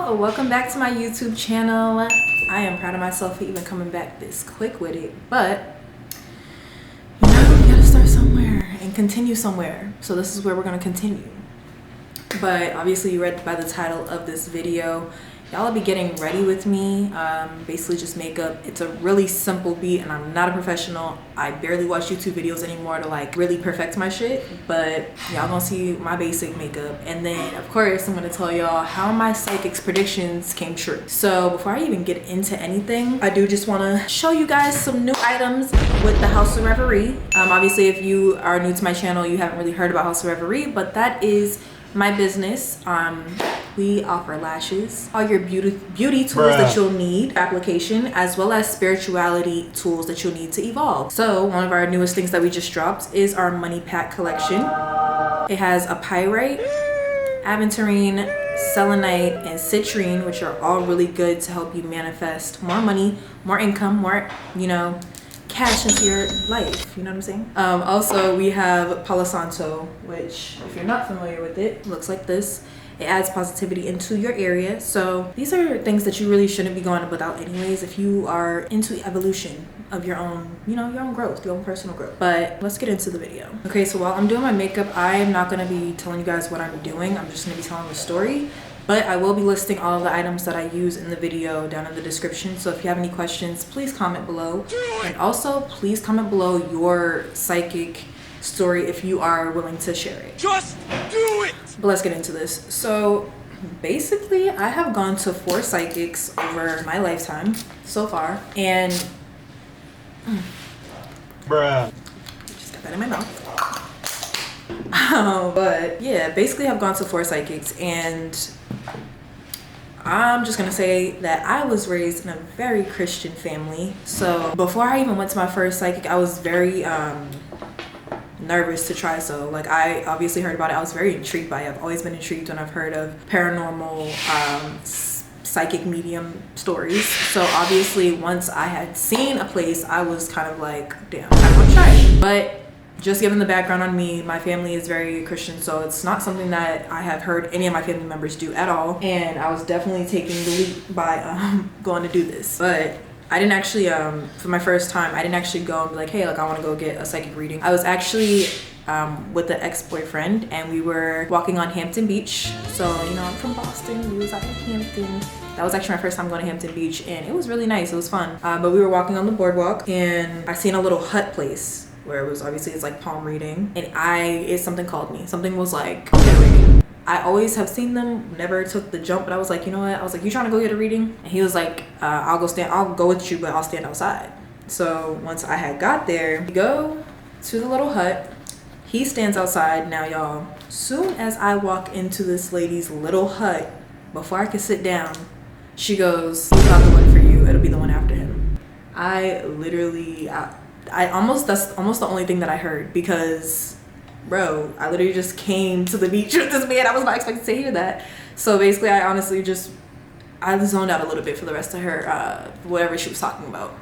y'all, welcome back to my YouTube channel. I am proud of myself for even coming back this quick with it, but you know, you gotta start somewhere and continue somewhere. So this is where we're gonna continue. But obviously you read by the title of this video, y'all will be getting ready with me. Basically just makeup. It's a really simple beat and I'm not a professional. I barely watch YouTube videos anymore to like really perfect my shit, but y'all gonna see my basic makeup. And then of course I'm gonna tell y'all how my psychic's predictions came true. So before I even get into anything, I do just wanna show you guys some new items with the House of Reverie. Obviously if you are new to my channel, you haven't really heard about House of Reverie, but that is my business. We offer lashes, all your beauty tools that you'll need, application, as well as spirituality tools that you'll need to evolve. So one of our newest things that we just dropped is our money pack collection. It has a pyrite, aventurine, selenite, and citrine, which are all really good to help you manifest more money, more income, more, you know, cash into your life, you know what I'm saying? Also we have Palo Santo, which if you're not familiar with it, looks like this. It adds positivity into your area. So these are things that you really shouldn't be going without anyways if you are into evolution of your own, you know, your own growth, your own personal growth. But let's get into the video. Okay, so while I'm doing my makeup, I am not gonna be telling you guys what I'm doing. I'm just gonna be telling the story. But I will be listing all of the items that I use in the video down in the description. So if you have any questions, please comment below. And also please comment below your psychic story if you are willing to share it. Just do it! But let's get into this. So basically I have gone to 4 psychics over my lifetime so far. And bruh. Just got that in my mouth. But yeah, basically I've gone to 4 psychics and I'm just gonna say that I was raised in a very Christian family. So before I even went to my first psychic, I was very nervous to try. So like I obviously heard about it. I was very intrigued by it. I've always been intrigued when I've heard of paranormal psychic medium stories. So obviously once I had seen a place, I was kind of like, damn, I want to try it. But just given the background on me, my family is very Christian, so it's not something that I have heard any of my family members do at all. And I was definitely taking the leap by going to do this. But I didn't actually, for my first time, I didn't actually go and be like, hey, like I want to go get a psychic reading. I was actually with an ex-boyfriend and we were walking on Hampton Beach. So, you know, I'm from Boston, we was out in Hampton. That was actually my first time going to Hampton Beach and it was really nice, it was fun. But we were walking on the boardwalk and I seen a little hut place where it was obviously it's like palm reading and something called me. Something was like, okay, I always have seen them, never took the jump, but I was like, you know what? I was like, you trying to go get a reading? And he was like, I'll go with you, but I'll stand outside. So once I had got there, we go to the little hut. He stands outside. Now y'all, soon as I walk into this lady's little hut, before I could sit down, she goes, he's not the one for you, it'll be the one after him. I literally, that's almost the only thing that I heard because bro, I literally just came to the beach with this man. I was not expecting to hear that. So basically I honestly I zoned out a little bit for the rest of her, whatever she was talking about.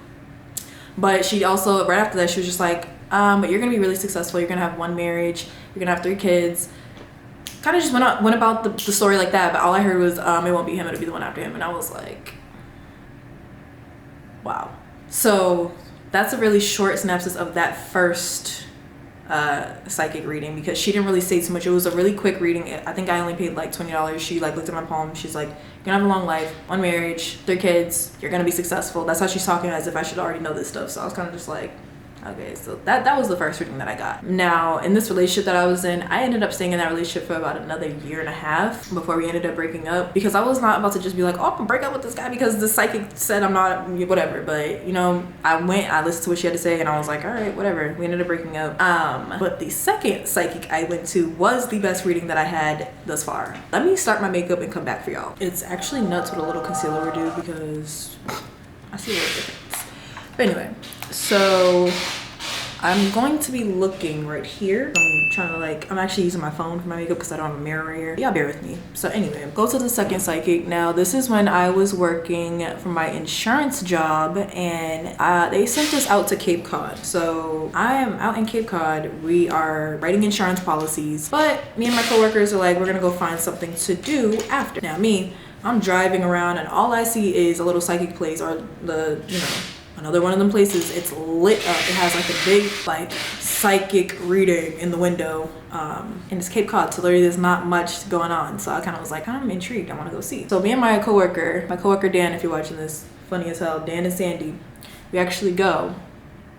But she also, right after that, she was just like, but you're gonna be really successful. You're gonna have 1 marriage. You're gonna have 3 kids. Kind of just went about the story like that. But all I heard was, it won't be him, it'll be the one after him. And I was like, wow. So that's a really short synopsis of that first psychic reading because she didn't really say too much. It was a really quick reading. I think I only paid like $20. She like looked at my palm. She's like, you're gonna have a long life, 1 marriage, 3 kids, you're gonna be successful. That's how she's talking, as if I should already know this stuff. So I was kind of just like, okay. So that was the first reading that I got. Now in this relationship that I was in, I ended up staying in that relationship for about another 1.5 years before we ended up breaking up because I was not about to just be like, oh, I'm gonna break up with this guy because the psychic said I'm not, whatever. But you know, I listened to what she had to say and I was like, all right, whatever. We ended up breaking up. But the second psychic I went to was the best reading that I had thus far. Let me start my makeup and come back for y'all. It's actually nuts what a little concealer would do because I see a little difference. But anyway, so I'm going to be looking right here. I'm actually using my phone for my makeup because I don't have a mirror here. Y'all bear with me. So anyway, go to the second psychic. Now this is when I was working for my insurance job and they sent us out to Cape Cod. So I am out in Cape Cod. We are writing insurance policies, but me and my coworkers are like, we're gonna go find something to do after. Now me, I'm driving around and all I see is a little psychic place, or another one of them places. It's lit up. It has like a big like psychic reading in the window. And it's Cape Cod, so literally there's not much going on. So I kind of was like, I'm intrigued. I want to go see. So me and my coworker Dan, if you're watching this, funny as hell, Dan and Sandy, we actually go.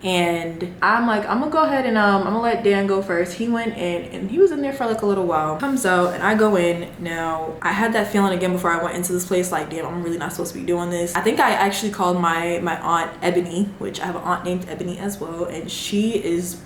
And I'm like, I'm gonna go ahead and I'm gonna let Dan go first. He went in and he was in there for like a little while. Comes out and I go in. Now I had that feeling again before I went into this place, like, damn, I'm really not supposed to be doing this. I think I actually called my aunt Ebony, which I have an aunt named Ebony as well, and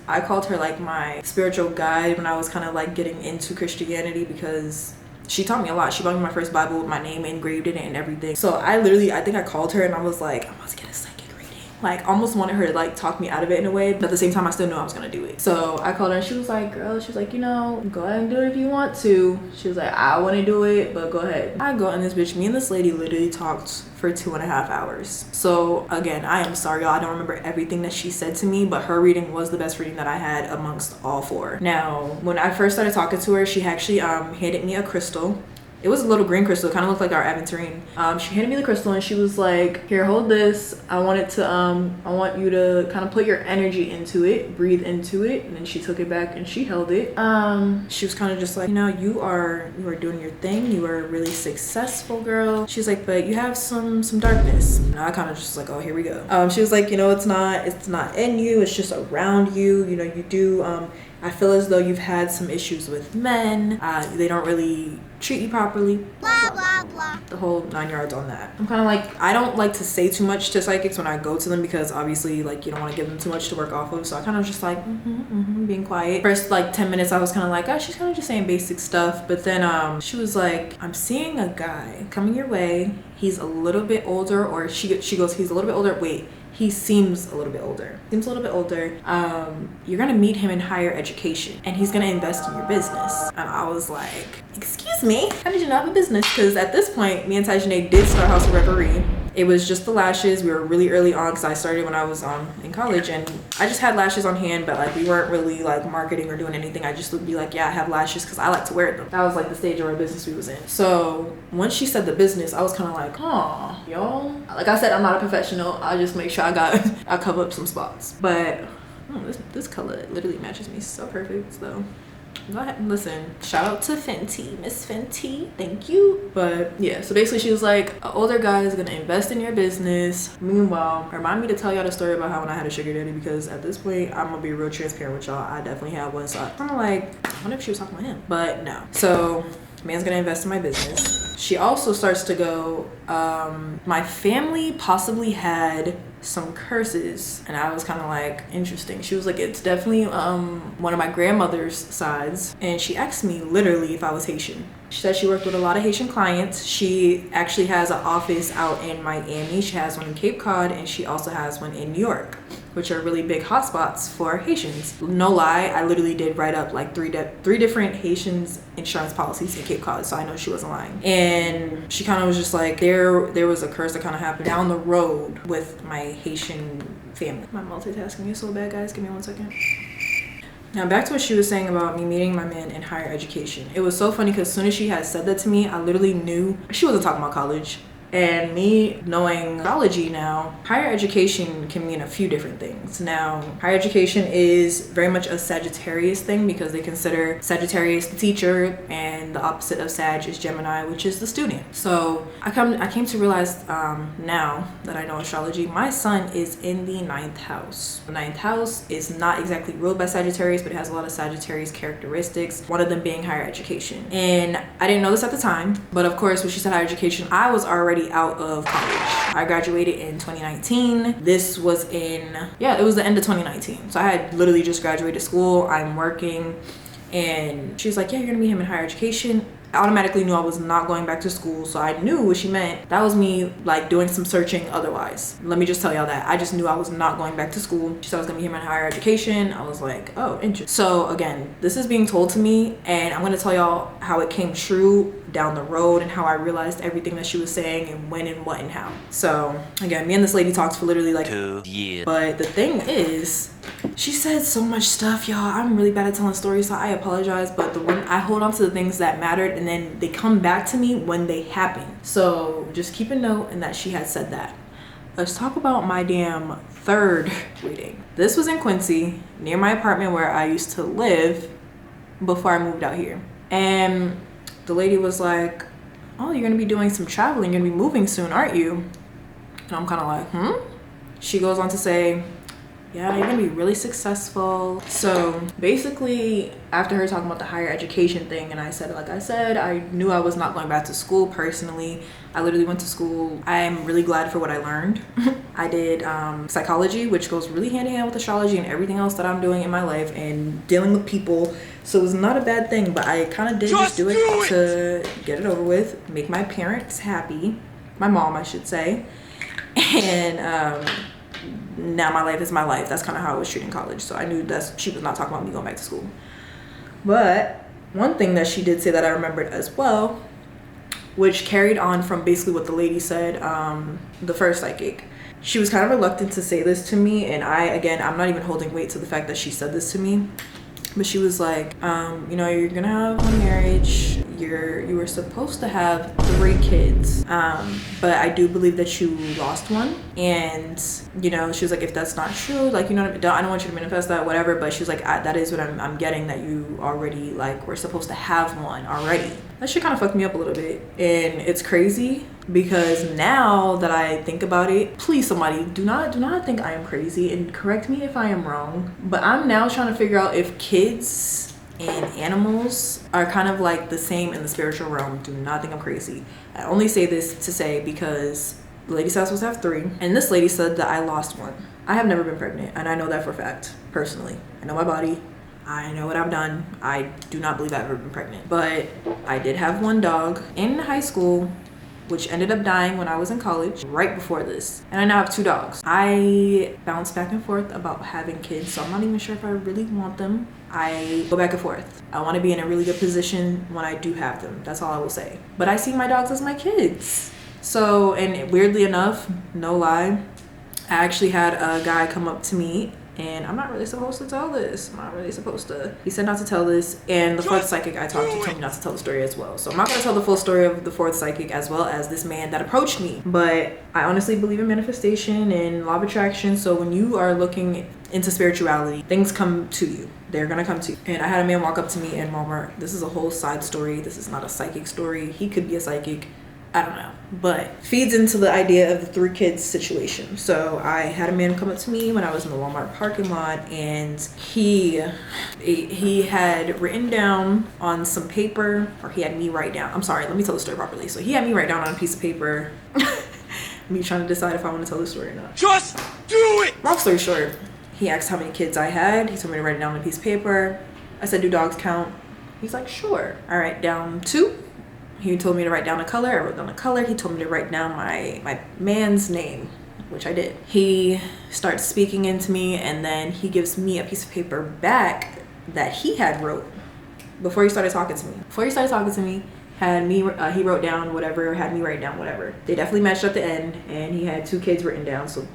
I called her like my spiritual guide when I was kind of like getting into Christianity, because she taught me a lot. She bought me my first Bible with my name engraved in it and everything. So I think I called her and I was like, I'm about to get a psychic reading. Like, almost wanted her to like talk me out of it in a way, but at the same time I still knew I was gonna do it. So I called her and she was like, girl, she was like, go ahead and do it if you want to. She was like, I want to do it, but go ahead. I go in this bitch. Me and this lady literally talked for 2.5 hours. So again, I am sorry, y'all, I don't remember everything that she said to me, but her reading was the best reading that I had amongst all 4. Now, when I first started talking to her, she actually handed me a crystal. It was a little green crystal. It kind of looked like our aventurine. She handed me the crystal and she was like, here, hold this. I want you to kind of put your energy into it, breathe into it. And then she took it back and she held it. She was kind of just like, you are doing your thing. You are really successful, girl. She's like, but you have some darkness. And I kind of just like, oh, here we go. She was like, it's not in you. It's just around you. You do, I feel as though you've had some issues with men. They don't really treat you properly. Blah, blah, blah. The whole 9 yards on that. I'm kind of like, I don't like to say too much to psychics when I go to them, because obviously like you don't want to give them too much to work off of. So I kind of just like, being quiet. First like 10 minutes I was kind of like, oh, she's kind of just saying basic stuff. But then she was like, I'm seeing a guy coming your way. He's a little bit older, or she goes, he's a little bit older. Wait. He seems a little bit older. You're gonna meet him in higher education and he's gonna invest in your business. And I was like, excuse me? How did you not have a business? Because at this point, me and Tajane did start House of Reverie. It was just the lashes. We were really early on because I started when I was in college, and I just had lashes on hand, but like we weren't really like marketing or doing anything. I just would be like, yeah, I have lashes because I like to wear them. That was like the stage of our business we was in. So once she said the business, I was kind of like, y'all. Like I said, I'm not a professional. I just make sure I cover up some spots. But this color literally matches me so perfect though. Go ahead and listen. Shout out to Fenty, Miss Fenty, thank you. But yeah, so basically she was like, an older guy is gonna invest in your business. Meanwhile, remind me to tell y'all the story about how when I had a sugar daddy, because at this point I'm gonna be real transparent with y'all. I definitely had one, so I'm kind of like, I wonder if she was talking about him, but no. So man's gonna invest in my business. She also starts to go, my family possibly had some curses, and I was kind of like, interesting. She was like, it's definitely one of my grandmother's sides, and she asked me literally if I was Haitian. She said she worked with a lot of Haitian clients. She actually has an office out in Miami. She has one in Cape Cod, and she also has one in New York, which are really big hotspots for Haitians. No lie, I literally did write up like three different Haitians insurance policies in Cape Cod, so I know she wasn't lying. And she kind of was just like, there was a curse that kind of happened down the road with my Haitian family. My multitasking is so bad, guys. Give me 1 second. Now back to what she was saying about me meeting my man in higher education. It was so funny because as soon as she had said that to me, I literally knew she wasn't talking about college. And me knowing astrology now, higher education can mean a few different things. Now, higher education is very much a Sagittarius thing because they consider Sagittarius the teacher and the opposite of Sag is Gemini, which is the student. So I came to realize now that I know astrology, my sun is in the 9th house. The 9th house is not exactly ruled by Sagittarius, but it has a lot of Sagittarius characteristics, one of them being higher education. And I didn't know this at the time, but of course when she said higher education, I was already out of college. I graduated in 2019. This was it was the end of 2019. So I had literally just graduated school. I'm working, and she was like, yeah, you're gonna meet him in higher education. I automatically knew I was not going back to school, so I knew what she meant. That was me like doing some searching otherwise. Let me just tell y'all that. I just knew I was not going back to school. She said I was gonna be here in higher education. I was like, oh, interesting. So again, this is being told to me, and I'm gonna tell y'all how it came true down the road and how I realized everything that she was saying and when and what and how. So again, me and this lady talked for literally like 2 years. But the thing is, she said so much stuff, y'all. I'm really bad at telling stories, so I apologize. But I hold on to the things that mattered, and then they come back to me when they happen. So just keep a note in that she had said that. Let's talk about my damn third reading. This was in Quincy, near my apartment where I used to live before I moved out here. And the lady was like, oh, you're gonna be doing some traveling, you're gonna be moving soon, aren't you? And I'm kind of like, She goes on to say, yeah, you're gonna be really successful. So basically, after her talking about the higher education thing, and I said, like I said, I knew I was not going back to school personally. I literally went to school. I am really glad for what I learned. I did psychology, which goes really hand in hand with astrology and everything else that I'm doing in my life and dealing with people. So it was not a bad thing, but I kind of did just do it to get it over with, make my parents happy, my mom, I should say. And now my life is my life. That's kind of how I was treating college. So I knew that she was not talking about me going back to school. But one thing that she did say that I remembered as well, which carried on from basically what the lady said, the first psychic. She was kind of reluctant to say this to me, and I'm not even holding weight to the fact that she said this to me. But she was like, you're gonna have a marriage. You were supposed to have 3 kids, but I do believe that you lost one. And she was like, if that's not true, like, I don't want you to manifest that, whatever. But she was like, that is what I'm getting, that you already were supposed to have one already. That shit kind of fucked me up a little bit, and it's crazy because now that I think about it, please somebody do not think I am crazy and correct me if I am wrong. But I'm now trying to figure out if kids and animals are kind of like the same in the spiritual realm. Do not think I'm crazy. I only say this to say because the lady said I was supposed to have 3, and this lady said that I lost one. I have never been pregnant, and I know that for a fact, personally. I know my body. I know what I've done. I do not believe I've ever been pregnant. But I did have one dog in high school, which ended up dying when I was in college, right before this. And I now have 2 dogs. I bounce back and forth about having kids, so I'm not even sure if I really want them. I go back and forth. I want to be in a really good position when I do have them. That's all I will say. But I see my dogs as my kids. So, and weirdly enough, no lie, I actually had a guy come up to me, and I'm not really supposed to tell this. I'm not really supposed to. He said not to tell this, and the 4th psychic I talked to told me not to tell the story as well. So I'm not going to tell the full story of the 4th psychic as well as this man that approached me. But I honestly believe in manifestation and law of attraction. So when you are looking into spirituality, things come to you. They're going to come to you. And I had a man walk up to me in Walmart. This is a whole side story. This is not a psychic story. He could be a psychic. I don't know, but feeds into the idea of the 3 kids situation. So I had a man come up to me when I was in the Walmart parking lot, and he had written down on some paper, or he had me write down. I'm sorry, let me tell the story properly. So he had me write down on a piece of paper. Me trying to decide if I want to tell the story or not. Just do it! Long story short, he asked how many kids I had. He told me to write it down on a piece of paper. I said, do dogs count? He's like, sure. I write down 2. He told me to write down a color. I wrote down a color. He told me to write down my man's name, which I did. He starts speaking into me, and then he gives me a piece of paper back that he had wrote before he started talking to me. He wrote down whatever, had me write down whatever. They definitely matched at the end, and he had 2 kids written down. So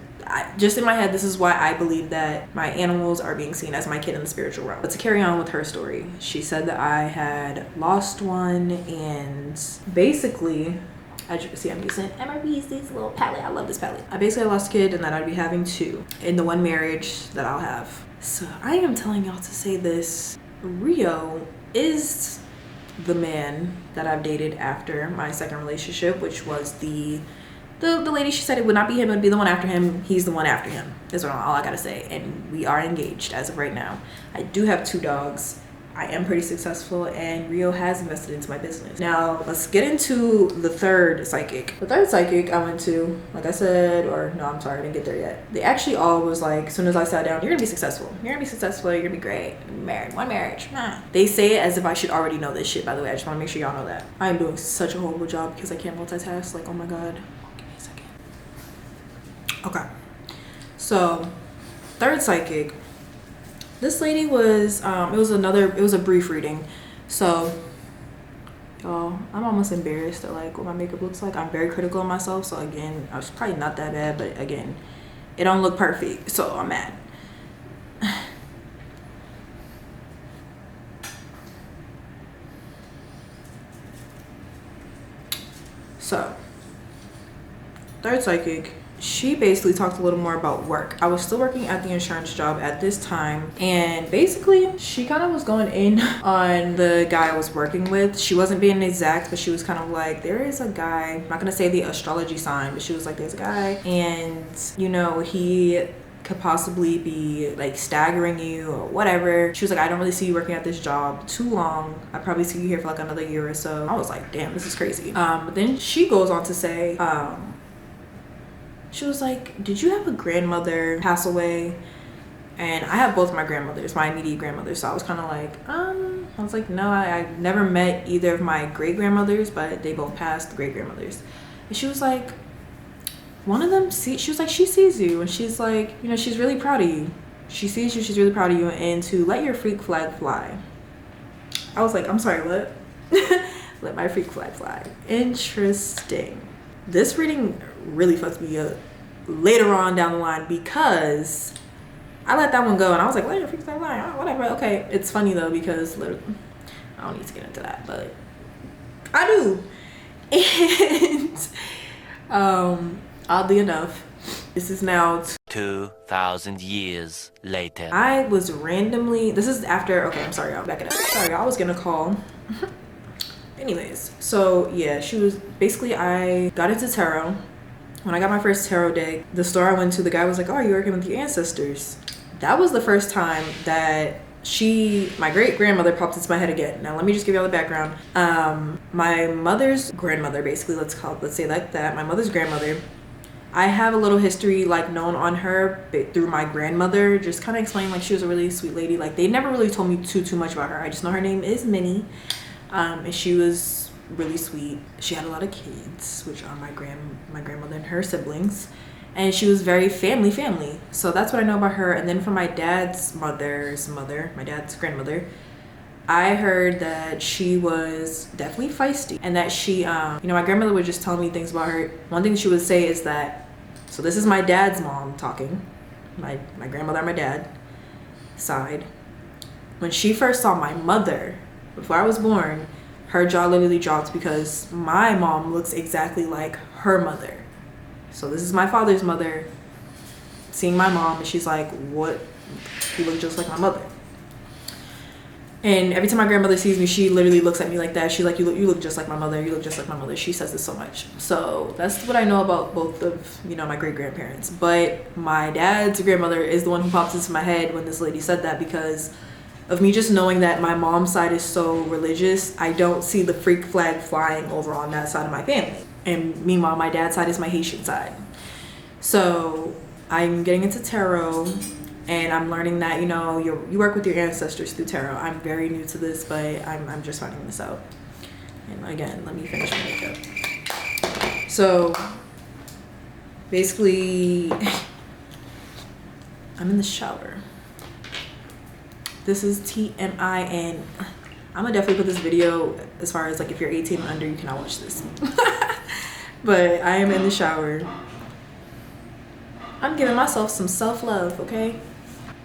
just in my head, this is why I believe that my animals are being seen as my kid in the spiritual realm. But to carry on with her story, she said that I had lost one, and basically, as you can see, I'm using MRB's this little palette. I love this palette. I basically lost a kid, and that I'd be having 2 in the one marriage that I'll have. So I am telling y'all to say this. Rio is the man that I've dated after my second relationship, which was the lady. She said it would not be him, it would be the one after him. He's the one after him. That's all I gotta say. And we are engaged as of right now. I do have 2 dogs. I am pretty successful, and Rio has invested into my business. Now let's get into the 3rd psychic. The 3rd psychic I went to, like I said, or no, I'm sorry, I didn't get there yet. They actually all was like, as soon as I sat down, you're gonna be successful. You're gonna be successful. You're gonna be great. Married, one marriage. Nah. They say it as if I should already know this shit. By the way, I just want to make sure y'all know that. I am doing such a horrible job because I can't multitask. Like, oh my god. Okay, so 3rd psychic, this lady was it was a brief reading. So Y'all, I'm almost embarrassed at like what my makeup looks like. I'm very critical of myself, so again, I was probably not that bad, but again, it don't look perfect, so I'm mad. So, third psychic, she basically talked a little more about work. I was still working at the insurance job at this time, and basically she kind of was going in on the guy I was working with. She wasn't being exact, but she was kind of like, there is a guy, I'm not gonna say the astrology sign, but she was like, there's a guy, and you know, he could possibly be like staggering you or whatever. She was like, I don't really see you working at this job too long. I probably see you here for like another year or so. I was like, damn, this is crazy. But then she goes on to say, she was like, did you have a grandmother pass away? And I have both my grandmothers, my immediate grandmothers. So I was kind of like, I was like, no, I never met either of my great grandmothers, but they both passed, great grandmothers. And she was like, one of them, she was like, she sees you, and she's like, you know, she's really proud of you. She sees you, she's really proud of you, and to let your freak flag fly. I was like, I'm sorry, what? Let my freak flag fly. Interesting. This reading really fucked me up later on down the line because I let that one go, and I was like, let your freak flag fly, oh, whatever. Okay, it's funny though because literally, I don't need to get into that, but I do. And oddly enough, this is now 2,000 years later. I was randomly, this is after, okay, I'm sorry, I'll back it up. Sorry, I was gonna call. Anyways, so yeah, she was, basically I got into tarot. When I got my first tarot deck, the store I went to, the guy was like, oh, are you working with your ancestors? That was the first time that my great grandmother popped into my head again. Now let me just give y'all the background. My mother's grandmother, basically, let's say like that, my mother's grandmother, I have a little history like known on her through my grandmother, just kind of explain like she was a really sweet lady. Like they never really told me too much about her. I just know her name is Minnie, and she was really sweet. She had a lot of kids, which are my grandmother and her siblings, and she was very family. So that's what I know about her. And then from my dad's mother's mother, my dad's grandmother, I heard that she was definitely feisty, and that she, you know, my grandmother would just tell me things about her. One thing she would say is that, so this is my dad's mom talking, my grandmother on my dad's side. When she first saw my mother, before I was born, her jaw literally dropped because my mom looks exactly like her mother. So this is my father's mother seeing my mom, and she's like, what? You look just like my mother. And every time my grandmother sees me, she literally looks at me like that. She's like, you look just like my mother. You look just like my mother. She says this so much. So that's what I know about both of, you know, my great grandparents. But my dad's grandmother is the one who pops into my head when this lady said that, because of me just knowing that my mom's side is so religious. I don't see the freak flag flying over on that side of my family. And meanwhile, my dad's side is my Haitian side. So I'm getting into tarot, and I'm learning that, you know, you work with your ancestors through tarot. I'm very new to this, but I'm just finding this out. And again, let me finish my makeup. So basically, I'm in the shower. This is TMI, and I'm gonna definitely put this video as far as like if you're 18 and under, you cannot watch this. But I am in the shower. I'm giving myself some self-love, okay?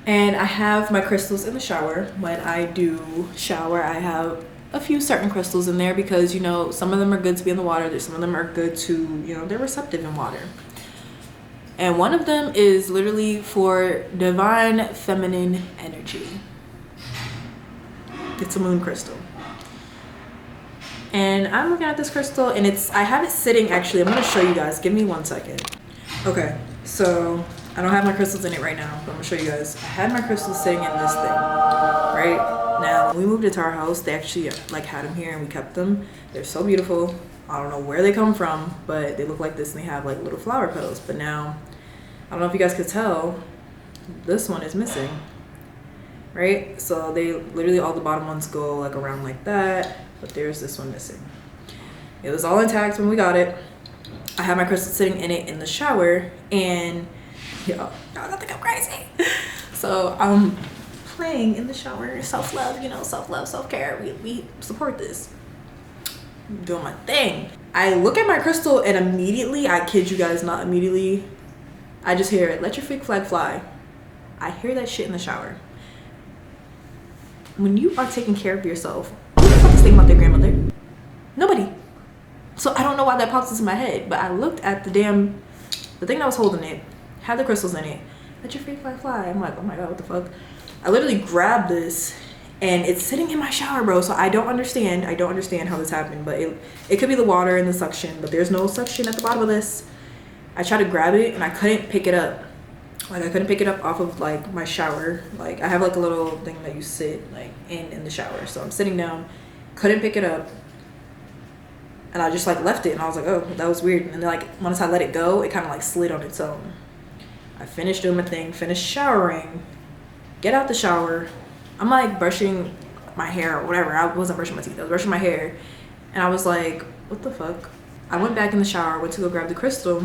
And I have my crystals in the shower. When I do shower, I have a few certain crystals in there because, you know, some of them are good to be in the water. Some of them are good to, you know, they're receptive in water. And one of them is literally for divine feminine energy. It's a moon crystal. And I'm looking at this crystal, and I have it sitting, actually, I'm gonna show you guys. Give me 1 second. Okay, so I don't have my crystals in it right now, but I'm gonna show you guys. I had my crystals sitting in this thing, right? Now, when we moved into our house, they actually like had them here and we kept them. They're so beautiful. I don't know where they come from, but they look like this and they have like little flower petals. But now, I don't know if you guys could tell, this one is missing, right? So they literally, all the bottom ones go like around like that, but there's this one missing. It was all intact when we got it. I have my crystal sitting in it in the shower, and y'all don't think I'm crazy. So I'm playing in the shower, self-love, you know, self-love, self-care. We support this. doing my thing. I look at my crystal and immediately, I kid you guys not, immediately, I just hear it, let your freak flag fly. I hear that shit in the shower. When you are taking care of yourself, who the fuck is thinking about their grandmother? Nobody. So I don't know why that pops into my head, but I looked at the thing that was holding it, had the crystals in it. Let your freak flag fly. I'm like, oh my god, what the fuck? I literally grabbed this and it's sitting in my shower, bro. So I don't understand how this happened, but it could be the water and the suction, but there's no suction at the bottom of this. I tried to grab it and I couldn't pick it up. Like I couldn't pick it up off of like my shower. Like I have like a little thing that you sit like in the shower. So I'm sitting down, couldn't pick it up. And I just like left it and I was like, oh, that was weird. And then like once I let it go, it kind of like slid on its own. I finished doing my thing, finished showering, get out the shower. I'm like brushing my hair or whatever. I wasn't brushing my teeth, I was brushing my hair. And I was like, what the fuck? I went back in the shower, went to go grab the crystal.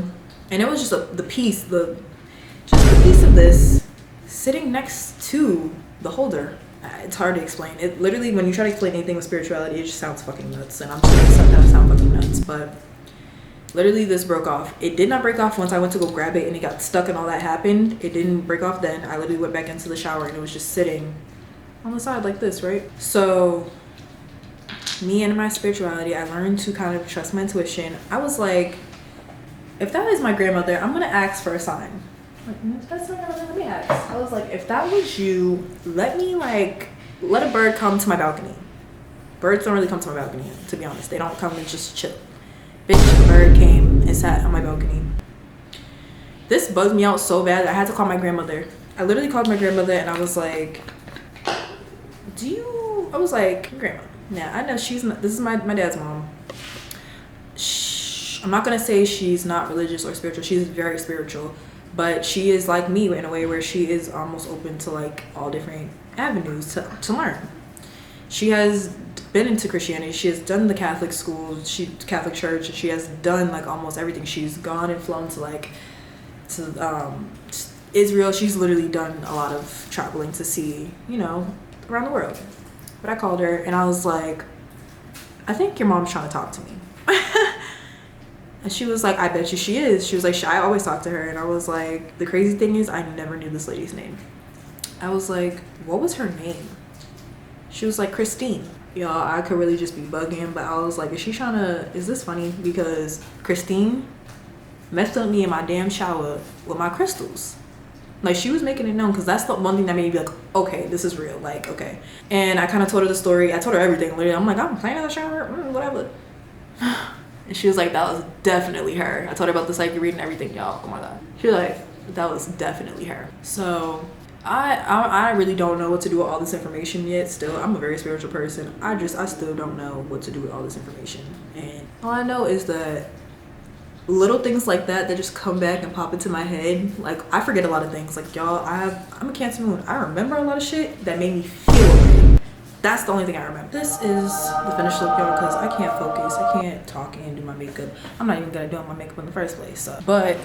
And it was just the piece of this sitting next to the holder. It's hard to explain. It literally, when you try to explain anything with spirituality, it just sounds fucking nuts. And I'm sure sometimes sound fucking nuts, but literally this broke off. It did not break off once I went to go grab it and it got stuck and all that happened. It didn't break off then. I literally went back into the shower and it was just sitting on the side like this, right? So me and my spirituality, I learned to kind of trust my intuition. I was like, if that is my grandmother, I'm gonna ask for a sign. Like, that's not let me ask. I was like, if that was you, let a bird come to my balcony. Birds don't really come to my balcony, to be honest. They don't come and just chill. Bitch, a bird came and sat on my balcony. This bugged me out so bad that I had to call my grandmother. I literally called my grandmother and I was like, grandma. Yeah, I know she's not, this is my dad's mom. I'm not gonna say she's not religious or spiritual. She's very spiritual, but she is like me in a way where she is almost open to like all different avenues to learn. She has been into Christianity. She has done the Catholic school, Catholic church. She has done like almost everything. She's gone and flown to Israel. She's literally done a lot of traveling to see, around the world. But I called her and I was like, I think your mom's trying to talk to me. And she was like, I bet you she is. She was like, I always talk to her. And I was like, the crazy thing is I never knew this lady's name. I was like, what was her name? She was like, Christine. Y'all, I could really just be bugging, but I was like, is this funny? Because Christine messed up me in my damn shower with my crystals. Like, she was making it known, because that's the one thing that made me be like, okay, this is real. Like, okay. And I kind of told her the story. I told her everything. Literally, I'm like, I'm playing in the shower, whatever. And she was like, that was definitely her. I told her about the psychic reading and everything, y'all. Oh my god. She was like, that was definitely her. So I really don't know what to do with all this information yet. Still, I'm a very spiritual person. I still don't know what to do with all this information. And all I know is that little things like that just come back and pop into my head. Like, I forget a lot of things. Like, y'all, I'm a Cancer moon. I remember a lot of shit that made me feel away. That's the only thing I remember. This is the finished look, y'all, because I can't focus. I can't talk and do my makeup. I'm not even gonna do my makeup in the first place. So. But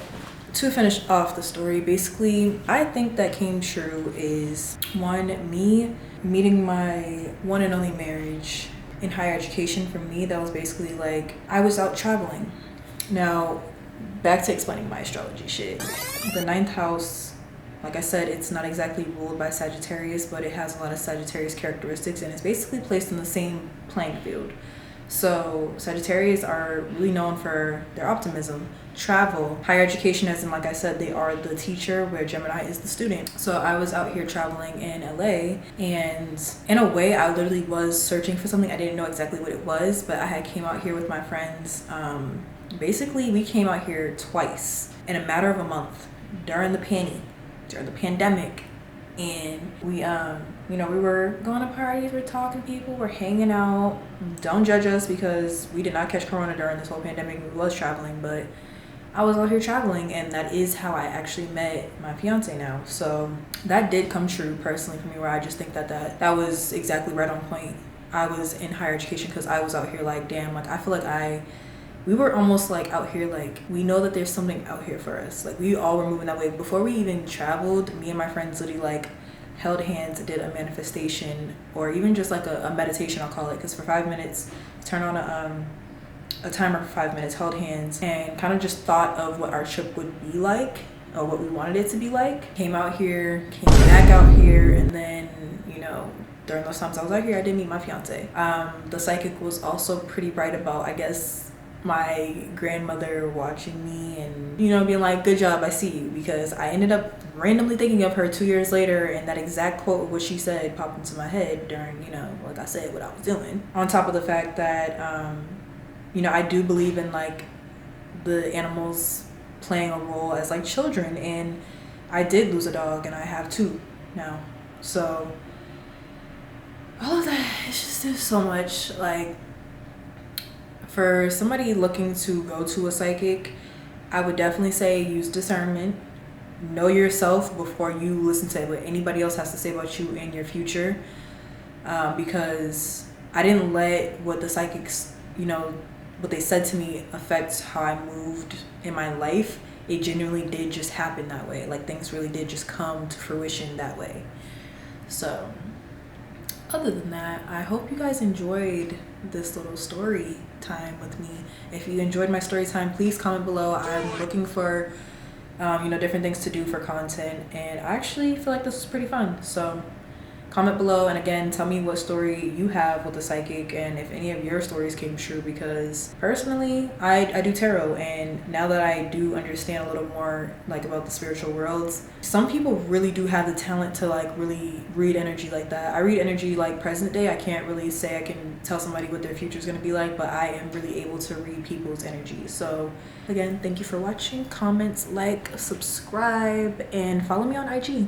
to finish off the story, basically, I think that came true is, one, me meeting my one and only marriage in higher education. For me, that was basically like, I was out traveling. Now, back to explaining my astrology shit. The ninth house, like I said, it's not exactly ruled by Sagittarius, but it has a lot of Sagittarius characteristics, and it's basically placed in the same playing field. So Sagittarius are really known for their optimism, travel, higher education, as in, like I said, they are the teacher where Gemini is the student. So I was out here traveling in LA, and in a way I literally was searching for something. I didn't know exactly what it was, but I had came out here with my friends. Basically, we came out here twice in a matter of a month during the pandemic, and we we were going to parties, we're talking to people, we're hanging out. Don't judge us, because we did not catch corona during this whole pandemic. We was traveling, but I was out here traveling, and that is how I actually met my fiance now. So that did come true personally for me, where I just think that was exactly right on point. I was in higher education because I was out here like, damn, like I feel like we were almost like out here, like we know that there's something out here for us. Like we all were moving that way. Before we even traveled, me and my friends literally like held hands, did a manifestation, or even just like a meditation, I'll call it, because for 5 minutes turn on a timer for 5 minutes, held hands, and kind of just thought of what our trip would be like, or what we wanted it to be like. Came out here, came back out here, and then, you know, during those times I was out here, I did meet my fiance. The psychic was also pretty bright about, I guess, my grandmother watching me and, you know, being like, good job, I see you, because I ended up randomly thinking of her 2 years later, and that exact quote of what she said popped into my head during, you know, like I said, what I was doing. On top of the fact that, you know, I do believe in like the animals playing a role as like children, and I did lose a dog and I have 2 now. So all of that, it's just, there's so much. Like, for somebody looking to go to a psychic, I would definitely say use discernment. Know yourself before you listen to what anybody else has to say about you and your future. Because I didn't let what the psychics, you know, what they said to me affect how I moved in my life. It genuinely did just happen that way. Like, things really did just come to fruition that way. So other than that, I hope you guys enjoyed this little story time with me. If you enjoyed my story time, please comment below. I'm looking for you know, different things to do for content, and I actually feel like this was pretty fun. So comment below, and again, tell me what story you have with the psychic and if any of your stories came true, because personally I do tarot, and now that I do understand a little more like about the spiritual worlds, some people really do have the talent to like really read energy like that. I read energy like present day. I can't really say I can tell somebody what their future is going to be like, but I am really able to read people's energy. So again, thank you for watching. Comments, like, subscribe, and follow me on IG.